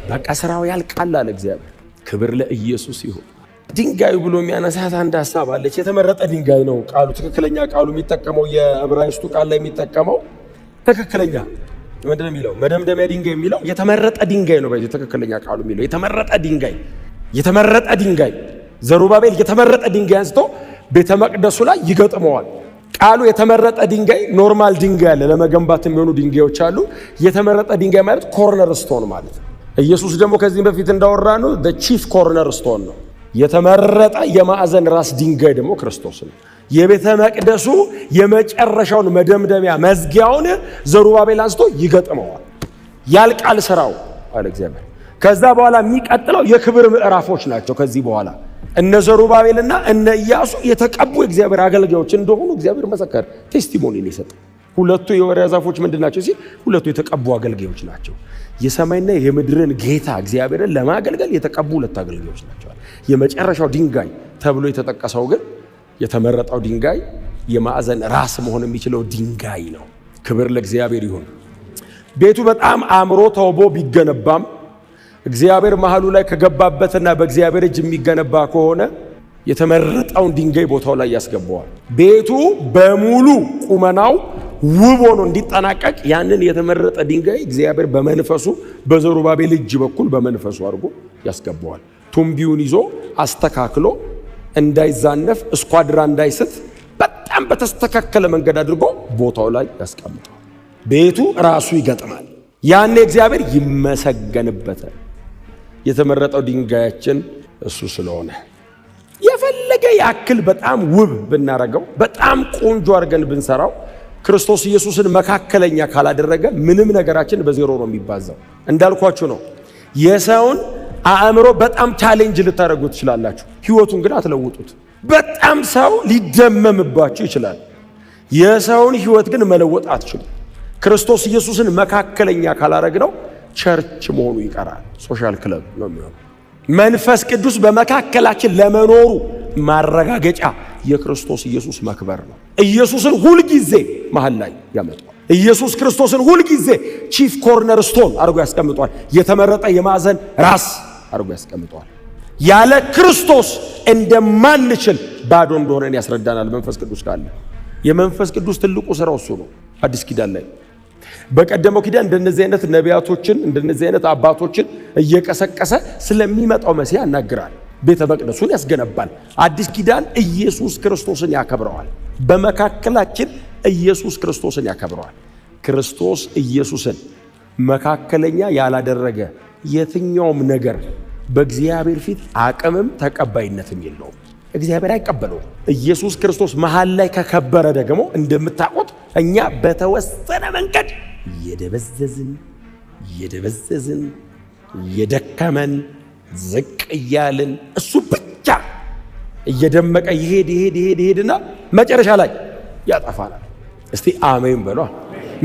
በቃ ስራው ያልቃል አለ እግዚአብሔር። ክብር ለኢየሱስ ይሁን። ድንጋዩ ብሎ የሚያነሳት አንድ ሐሳብ አለች። የተመረጠ ድንጋይ ነው ቃሉ። ትክክለኛ ቃሉ የሚጠቀመው የዕብራይስጡ ቃል ላይ የሚጠቀመው ትክክለኛ ምንድን ነው የሚለው? መደምደሚያ ድንጋይ የሚለው የተመረጠ ድንጋይ ነው። በዚህ ትክክለኛ ቃሉ የሚለው የተመረጠ ድንጋይ ዘሩባቤል የተመረጠ ድንጋይ አንስቶ ቤተ መቅደሱ ላይ ይገጥመዋል። ቃሉ የተመረጠ ድንጋይ ኖርማል ድንጋይ አለ፣ ለመገንባት የሚሆኑ ድንጋዮች አሉ። የተመረጠ ድንጋይ ማለት ኮርነር ስቶን ማለት ነው። ኢየሱስ ደግሞ ከዚህ በፊት እንዳወራ ነው ቺፍ ኮርነር ስቶን ነው። የተመረጠ የማዕዘን ራስ ድንጋይ ደግሞ ክርስቶስ ነው። የቤተ መቅደሱ የመጨረሻውን መደምደሚያ መዝጊያውን ዘሩባቤል አንስቶ ይገጥመዋል። ያልቃል ስራው አለ እግዚአብሔር። ከዛ በኋላ የሚቀጥለው የክብር ምዕራፎች ናቸው። ከዚህ በኋላ እነ ዘሩባቤልና እነ ኢያሱ የተቀቡ የእግዚአብሔር አገልጋዮች እንደሆኑ እግዚአብሔር መሰከረ። ቴስቲሞኒ ነው የሰጠው። ሁለቱ የወርያ ዛፎች ምንድን ናቸው ሲል ሁለቱ የተቀቡ አገልጋዮች ናቸው። የሰማይና የምድርን ጌታ እግዚአብሔርን ለማገልገል የተቀቡ ሁለት አገልጋዮች ናቸው። የመጨረሻው ድንጋይ ተብሎ የተጠቀሰው ግን የተመረጠው ድንጋይ የማዕዘን ራስ መሆን የሚችለው ድንጋይ ነው። ክብር ለእግዚአብሔር ይሁን። ቤቱ በጣም አምሮ ተውቦ ቢገነባም እግዚአብሔር መሃሉ ላይ ከገባበትና በእግዚአብሔር እጅ የሚገነባ ከሆነ የተመረጠውን ድንጋይ ቦታው ላይ ያስገባዋል። ቤቱ በሙሉ ቁመናው ውብ ሆኖ እንዲጠናቀቅ ያንን የተመረጠ ድንጋይ እግዚአብሔር በመንፈሱ በዘሩባቤል እጅ በኩል በመንፈሱ አድርጎ ያስገባዋል። ቱምቢውን ይዞ አስተካክሎ እንዳይዛነፍ እስኳድራ እንዳይስት በጣም በተስተካከለ መንገድ አድርጎ ቦታው ላይ ያስቀምጣል። ቤቱ ራሱ ይገጥማል። ያኔ እግዚአብሔር ይመሰገንበታል። የተመረጠው ድንጋያችን እሱ ስለሆነ የፈለገ ያክል በጣም ውብ ብናረገው በጣም ቆንጆ አድርገን ብንሰራው ክርስቶስ ኢየሱስን መካከለኛ ካላደረገ ምንም ነገራችን በዜሮ ነው የሚባዛው። እንዳልኳችሁ ነው። የሰውን አእምሮ በጣም ቻሌንጅ ልታደርጉት ትችላላችሁ፣ ህይወቱን ግን አትለውጡት። በጣም ሰው ሊደመምባችሁ ይችላል። የሰውን ህይወት ግን መለወጥ አትችሉም። ክርስቶስ ኢየሱስን መካከለኛ ካላረግነው ቸርች መሆኑ ይቀራል፣ ሶሻል ክለብ ነው የሚሆነው። መንፈስ ቅዱስ በመካከላችን ለመኖሩ ማረጋገጫ የክርስቶስ ኢየሱስ መክበር ነው። ኢየሱስን ሁል ጊዜ መሃል ላይ ያመጣል። ኢየሱስ ክርስቶስን ሁል ጊዜ ቺፍ ኮርነር ስቶን አድርጎ ያስቀምጧል። የተመረጠ የማዕዘን ራስ አድርጎ ያስቀምጧል። ያለ ክርስቶስ እንደማንችል ባዶ እንደሆነን ያስረዳናል። መንፈስ ቅዱስ ካለ የመንፈስ ቅዱስ ትልቁ ስራው እሱ ነው። አዲስ ኪዳን ላይ በቀደመው ኪዳን እንደነዚህ አይነት ነቢያቶችን እንደነዚህ አይነት አባቶችን እየቀሰቀሰ ስለሚመጣው መሲህ ያናግራል። ቤተ መቅደሱን ያስገነባል። አዲስ ኪዳን ኢየሱስ ክርስቶስን ያከብረዋል። በመካከላችን ኢየሱስ ክርስቶስን ያከብረዋል። ክርስቶስ ኢየሱስን መካከለኛ ያላደረገ የትኛውም ነገር በእግዚአብሔር ፊት አቅምም ተቀባይነትም የለውም። እግዚአብሔር አይቀበለውም። ኢየሱስ ክርስቶስ መሃል ላይ ከከበረ ደግሞ እንደምታውቁት እኛ በተወሰነ መንገድ እየደበዘዝን እየደከመን ዝቅ እያልን እሱ ብቻ እየደመቀ ይሄድና መጨረሻ ላይ ያጠፋናል። እስቲ አሜን በሏ።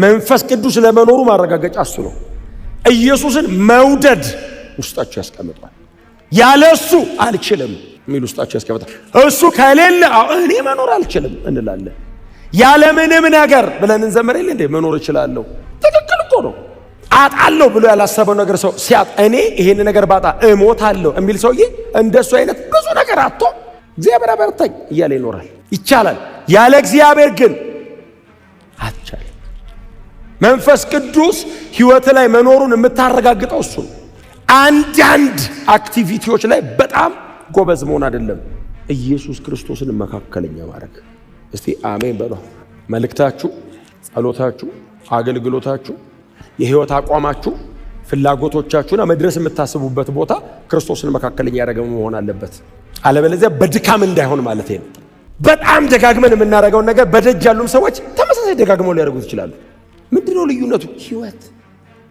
መንፈስ ቅዱስ ለመኖሩ ማረጋገጫ እሱ ነው። ኢየሱስን መውደድ ውስጣችሁ ያስቀምጣል። ያለ እሱ አልችልም የሚል ውስጣችሁ ያስቀምጣል። እሱ ከሌለ እኔ መኖር አልችልም እንላለን። ያለ ምንም ነገር ብለን እንዘምር የለ እንዴ? መኖር እችላለሁ። ትክክል እኮ ነው። አጣለሁ ብሎ ያላሰበው ነገር ሰው ሲያጥ እኔ ይሄን ነገር ባጣ እሞታለሁ የሚል ሰውዬ እንደሱ አይነት ብዙ ነገር አጥቶ እግዚአብሔር አበርታኝ እያለ ይኖራል። ይቻላል። ያለ እግዚአብሔር ግን አትቻልም። መንፈስ ቅዱስ ሕይወት ላይ መኖሩን የምታረጋግጠው እሱ ነው። አንዳንድ አክቲቪቲዎች ላይ በጣም ጎበዝ መሆን አይደለም፣ ኢየሱስ ክርስቶስን መካከለኛ ማድረግ። እስቲ አሜን በሉ። መልእክታችሁ፣ ጸሎታችሁ፣ አገልግሎታችሁ፣ የህይወት አቋማችሁ፣ ፍላጎቶቻችሁና መድረስ የምታስቡበት ቦታ ክርስቶስን መካከለኛ ያደረገ መሆን አለበት። አለበለዚያ በድካም እንዳይሆን ማለት ነው። በጣም ደጋግመን የምናደርገውን ነገር በደጅ ያሉም ሰዎች ተመሳሳይ ደጋግመው ሊያደርጉት ይችላሉ። ምንድነው ልዩነቱ? ህይወት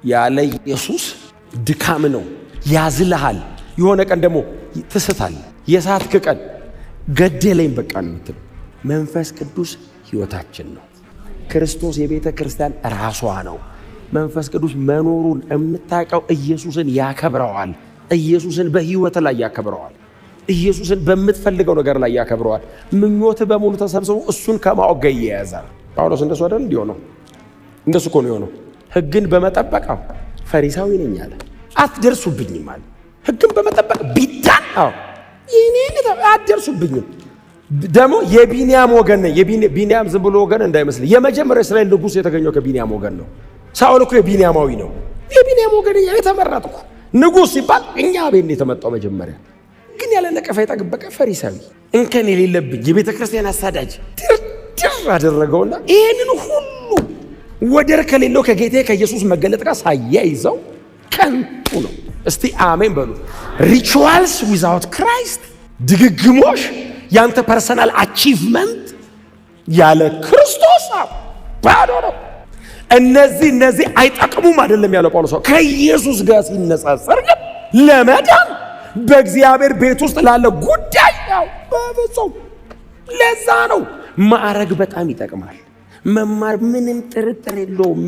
ያለ ኢየሱስ ድካም ነው፣ ያዝልሃል። የሆነ ቀን ደግሞ ትስታል። የሳትክ ቀን ገደለኝ በቃ ነው የምትለው። መንፈስ ቅዱስ ህይወታችን ነው። ክርስቶስ የቤተ ክርስቲያን ራሷ ነው። መንፈስ ቅዱስ መኖሩን የምታውቀው ኢየሱስን ያከብረዋል። ኢየሱስን በህይወት ላይ ያከብረዋል። ኢየሱስን በምትፈልገው ነገር ላይ ያከብረዋል። ምኞት በሙሉ ተሰብስቦ እሱን ከማወቅ ጋር ይያያዛል። ጳውሎስ እንደሱ አይደል እንዲሆነው? እንደሱ እኮ ነው የሆነው። ህግን በመጠበቅ ፈሪሳዊ ነኝ አለ። አትደርሱብኝም አለ። ህግን በመጠበቅ ቢዳን ይኔን አትደርሱብኝም። ደግሞ የቢንያም ወገን ነኝ። ቢንያም ዝም ብሎ ወገን እንዳይመስል፣ የመጀመሪያው እስራኤል ንጉሥ የተገኘው ከቢንያም ወገን ነው። ሳኦል እኮ የቢንያማዊ ነው። የቢንያም ወገን የተመረጥኩ ንጉሥ ሲባል እኛ ቤት የተመጣው መጀመሪያ ግን ያለ ነቀፋ የጠበቀ ፈሪሳዊ እንከን የሌለብኝ የቤተ ክርስቲያን አሳዳጅ ድርድር አደረገውና ይህንን ሁሉ ወደር ከሌለው ከጌታ ከኢየሱስ መገለጥ ጋር ሳያይዘው ከንቱ ነው። እስቲ አሜን በሉ። ሪቹዋልስ ዊዛውት ክራይስት፣ ድግግሞሽ ያንተ ፐርሰናል አቺቭመንት ያለ ክርስቶስ ባዶ ነው። እነዚህ አይጠቅሙም አይደለም ያለው ጳውሎስ። ከኢየሱስ ጋር ሲነጻጸር ግን ለመዳን በእግዚአብሔር ቤት ውስጥ ላለ ጉዳይ በፍጹም። ለዛ ነው ማዕረግ በጣም ይጠቅማል። መማር ምንም ጥርጥር የለውም።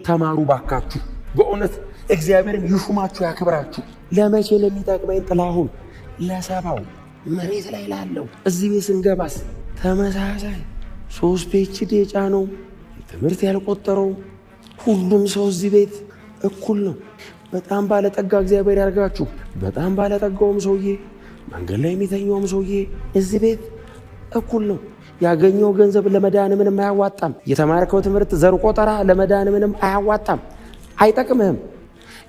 ተማሩ ባካችሁ። በእውነት እግዚአብሔርን ይሹማችሁ ያክብራችሁ። ለመቼ ለሚጠቅመኝ ጥላሁን ለሰባው መሬት ላይ ላለው እዚህ ቤት ስንገባስ ተመሳሳይ 3 PhD የጫነው ትምህርት ያልቆጠረው ሁሉም ሰው እዚህ ቤት እኩል ነው። በጣም ባለጠጋ እግዚአብሔር ያርጋችሁ። በጣም ባለጠጋውም ሰውዬ መንገድ ላይ የሚተኛውም ሰውዬ እዚህ ቤት እኩል ነው። ያገኘው ገንዘብ ለመዳን ምንም አያዋጣም። የተማርከው ትምህርት ዘር ቆጠራ ለመዳን ምንም አያዋጣም፣ አይጠቅምህም።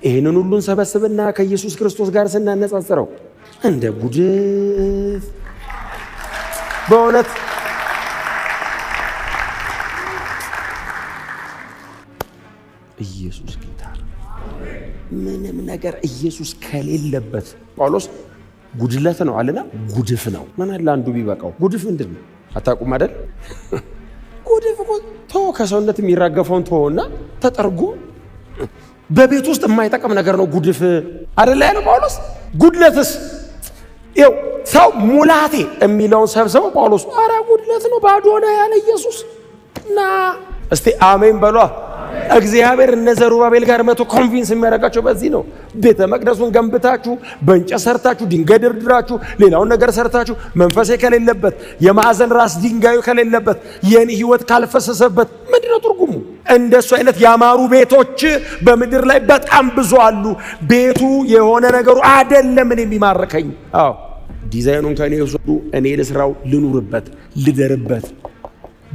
ይህንን ሁሉን ሰበስብና ከኢየሱስ ክርስቶስ ጋር ስናነጻጽረው እንደ ጉድፍ በእውነት ኢየሱስ ጌታ ምንም ነገር ኢየሱስ ከሌለበት ጳውሎስ ጉድለት ነው አለና ጉድፍ ነው። ምን አለ አንዱ ቢበቃው። ጉድፍ ምንድን ነው አታውቁም አይደል? ጉድፍ እኮ ከሰውነት የሚራገፈውን ተወውና ተጠርጎ በቤት ውስጥ የማይጠቅም ነገር ነው ጉድፍ አይደል ያለው ጳውሎስ። ጉድለትስ ይኸው ሰው ሙላቴ የሚለውን ሰብስበው ጳውሎስ ኧረ ጉድለት ነው ባዶ ነው ያለ ኢየሱስ እና እስቲ አሜን በሏ። እግዚአብሔር እነ ዘሩባቤል ጋር መቶ ኮንቪንስ የሚያደርጋቸው በዚህ ነው። ቤተ መቅደሱን ገንብታችሁ በእንጨት ሰርታችሁ ድንጋይ ድርድራችሁ ሌላውን ነገር ሰርታችሁ መንፈሴ ከሌለበት የማዕዘን ራስ ድንጋዩ ከሌለበት የኔ ህይወት ካልፈሰሰበት ምንድነው ትርጉሙ? እንደሱ አይነት ያማሩ ቤቶች በምድር ላይ በጣም ብዙ አሉ። ቤቱ የሆነ ነገሩ አይደለም እኔ የሚማርከኝ። አዎ ዲዛይኑን ከኔ ወስዱ፣ እኔ ልስራው፣ ልኑርበት፣ ልደርበት።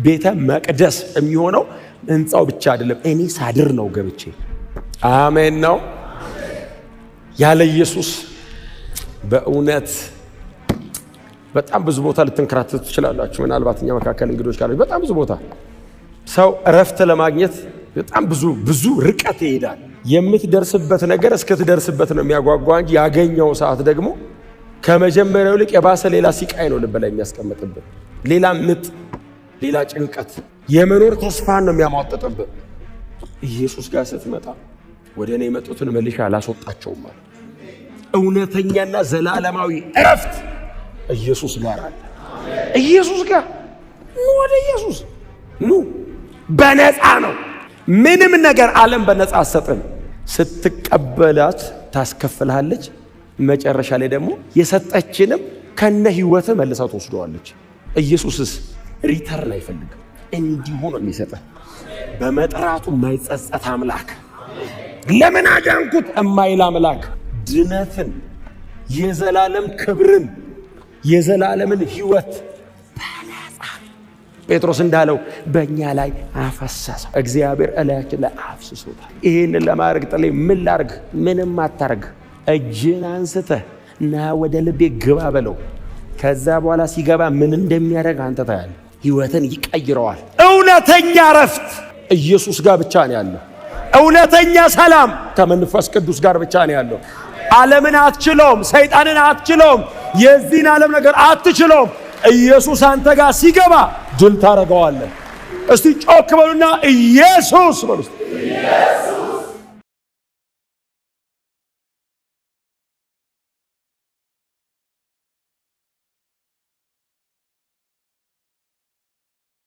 ቤተ መቅደስ የሚሆነው ህንጻው ብቻ አይደለም፣ እኔ ሳድር ነው ገብቼ። አሜን ነው። ያለ ኢየሱስ በእውነት በጣም ብዙ ቦታ ልትንከራተቱ ትችላላችሁ። ምናልባት እኛ መካከል እንግዶች ካሉ በጣም ብዙ ቦታ ሰው እረፍት ለማግኘት በጣም ብዙ ርቀት ይሄዳል። የምትደርስበት ነገር እስክትደርስበት ነው የሚያጓጓ እንጂ ያገኘው ሰዓት ደግሞ ከመጀመሪያው ይልቅ የባሰ ሌላ ሲቃይ ነው ልብ ላይ የሚያስቀምጥብን። ሌላ ምጥ፣ ሌላ ጭንቀት፣ የመኖር ተስፋን ነው የሚያሟጥጥብን። ኢየሱስ ጋር ስትመጣ ወደ እኔ የመጡትን መልሼ አላስወጣቸውም ማለት እውነተኛና ዘላለማዊ እረፍት ኢየሱስ ጋር አለ። ኢየሱስ ጋር ኑ፣ ወደ ኢየሱስ ኑ። በነፃ ነው። ምንም ነገር ዓለም በነፃ አትሰጥም። ስትቀበላት ታስከፍልሃለች። መጨረሻ ላይ ደግሞ የሰጠችንም ከነ ህይወት መልሳ ትወስደዋለች። ኢየሱስስ ሪተርን አይፈልግም፣ እንዲሁ ነው የሚሰጠህ። በመጥራቱ የማይጸጸት አምላክ፣ ለምን አዳንኩት የማይል አምላክ፣ ድነትን፣ የዘላለም ክብርን፣ የዘላለምን ህይወት በነፃ ጴጥሮስ እንዳለው በእኛ ላይ አፈሰሰው። እግዚአብሔር እላያችን ላይ አፍስሶታል። ይህንን ለማድረግ ጥሌ ምን ላርግ? ምንም አታርግ። እጅን አንስተህ ና ወደ ልቤ ግባ በለው። ከዛ በኋላ ሲገባ ምን እንደሚያደርግ አንተ ታያለህ። ህይወትን ይቀይረዋል። እውነተኛ ረፍት ኢየሱስ ጋር ብቻ ነው ያለው። እውነተኛ ሰላም ከመንፈስ ቅዱስ ጋር ብቻ ነው ያለው። ዓለምን አትችለውም፣ ሰይጣንን አትችለውም፣ የዚህን ዓለም ነገር አትችለውም። ኢየሱስ አንተ ጋር ሲገባ ድል ታደርገዋለህ። እስቲ ጮክ በሉና ኢየሱስ በሉ።